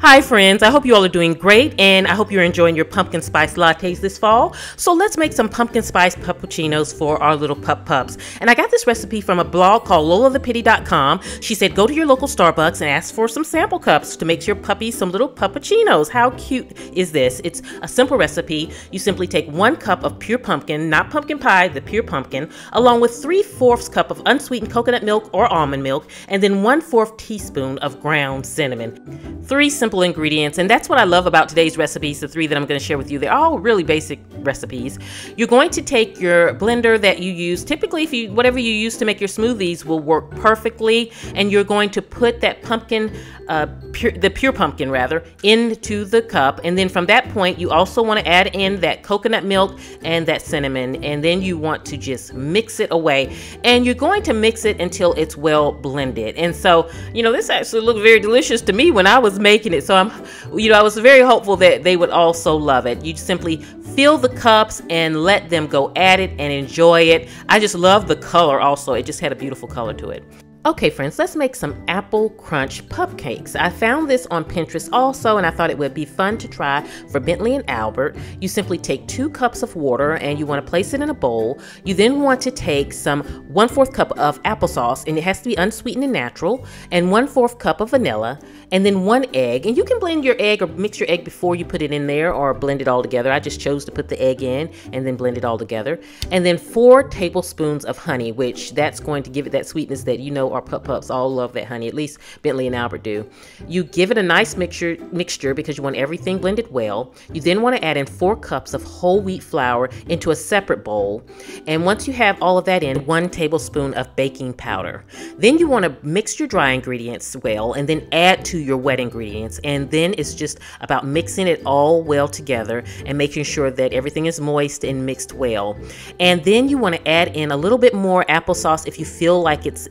Hi friends, I hope you all are doing great and I hope you're enjoying your pumpkin spice lattes this fall. So let's make some pumpkin spice puppuccinos for our little pups. And I got this recipe from a blog called lolathepitty.com. She said go to your local Starbucks and ask for some sample cups to make your puppies some little puppuccinos. How cute is this? It's a simple recipe. You simply take 1 cup of pure pumpkin, not pumpkin pie, the pure pumpkin, along with 3/4 cup of unsweetened coconut milk or almond milk, and then 1/4 teaspoon of ground cinnamon. 3 simple ingredients, and that's what I love about today's recipes, the 3 that I'm going to share with you. They're all really basic recipes. You're going to take your blender that you use. Typically, whatever you use to make your smoothies will work perfectly, and you're going to put that pumpkin, the pure pumpkin rather, into the cup, and then from that point you also want to add in that coconut milk and that cinnamon, and then you want to just mix it away, and you're going to mix it until it's well blended. And so, this actually looked very delicious to me when I was making it. So I was very hopeful that they would also love it. You simply fill the cups and let them go at it and enjoy it. I just love the color also. It just had a beautiful color to it. Okay friends, let's make some apple crunch cupcakes. I found this on Pinterest also, and I thought it would be fun to try for Bentley and Albert. You simply take 2 cups of water and you want to place it in a bowl. You then want to take some 1/4 cup of applesauce, and it has to be unsweetened and natural, and 1/4 cup of vanilla, and then 1 egg. And you can blend your egg or mix your egg before you put it in there, or blend it all together. I just chose to put the egg in and then blend it all together. And then 4 tablespoons of honey, which that's going to give it that sweetness that our pups all love that honey, at least Bentley and Albert do. You give it a nice mixture because you want everything blended well. You then want to add in 4 cups of whole wheat flour into a separate bowl. And once you have all of that in, 1 tablespoon of baking powder. Then you want to mix your dry ingredients well and then add to your wet ingredients. And then it's just about mixing it all well together and making sure that everything is moist and mixed well. And then you want to add in a little bit more applesauce if you feel like it's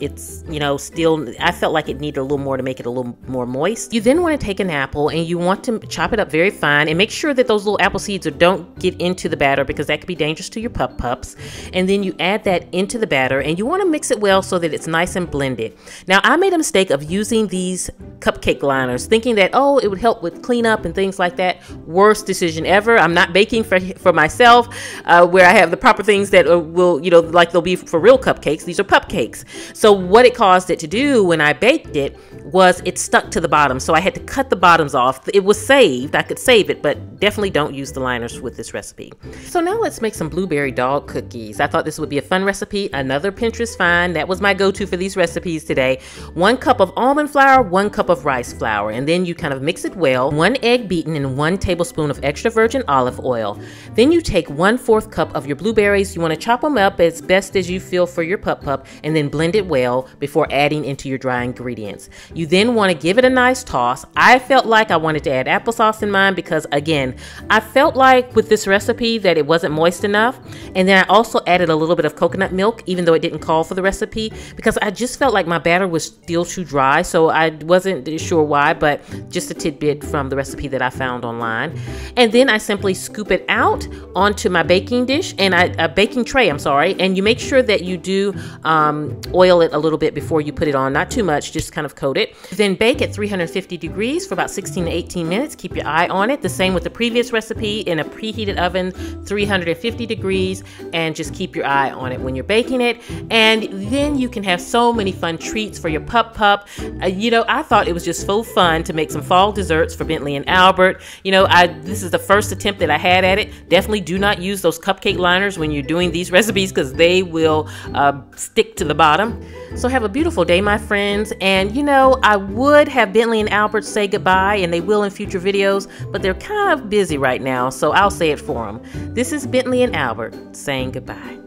still, I felt like it needed a little more to make it a little more moist. You then want to take an apple and you want to chop it up very fine and make sure that those little apple seeds don't get into the batter, because that could be dangerous to your pups. And then you add that into the batter and you want to mix it well so that it's nice and blended. Now, I made a mistake of using these cupcake liners thinking that, it would help with cleanup and things like that. Worst decision ever. I'm not baking for myself where I have the proper things that will, like they'll be for real cupcakes. These are cupcakes. So what it caused it to do when I baked it was it stuck to the bottom, so I had to cut the bottoms off. It was saved. I could save it, but definitely don't use the liners with this recipe. So now let's make some blueberry dog cookies. I thought this would be a fun recipe, another Pinterest find. That was my go-to for these recipes today. 1 cup of almond flour, 1 cup of rice flour, and then you kind of mix it well. 1 egg beaten and 1 tablespoon of extra virgin olive oil. Then you take 1/4 cup of your blueberries. You want to chop them up as best as you feel for your pup, and then blend it well before adding into your dry ingredients. You then want to give it a nice toss. I felt like I wanted to add applesauce in mine because, again, I felt like with this recipe that it wasn't moist enough. And then I also added a little bit of coconut milk, even though it didn't call for the recipe, because I just felt like my batter was still too dry. So I wasn't sure why, but just a tidbit from the recipe that I found online. And then I simply scoop it out onto my baking dish and a baking tray, and you make sure that you do oil it a little bit before you put it on. Not too much, just kind of coat it. Then bake at 350 degrees for about 16 to 18 minutes. Keep your eye on it. The same with the previous recipe, in a preheated oven, 350 degrees, and just keep your eye on it when you're baking it. And then you can have so many fun treats for your pup. I thought it was just so fun to make some fall desserts for Bentley and Albert. This is the first attempt that I had at it. Definitely do not use those cupcake liners when you're doing these recipes, because they will stick to the bottom. So have a beautiful day, my friends. And I would have Bentley and Albert say goodbye, and they will in future videos, but they're kind of busy right now, so I'll say it for them. This is Bentley and Albert saying goodbye.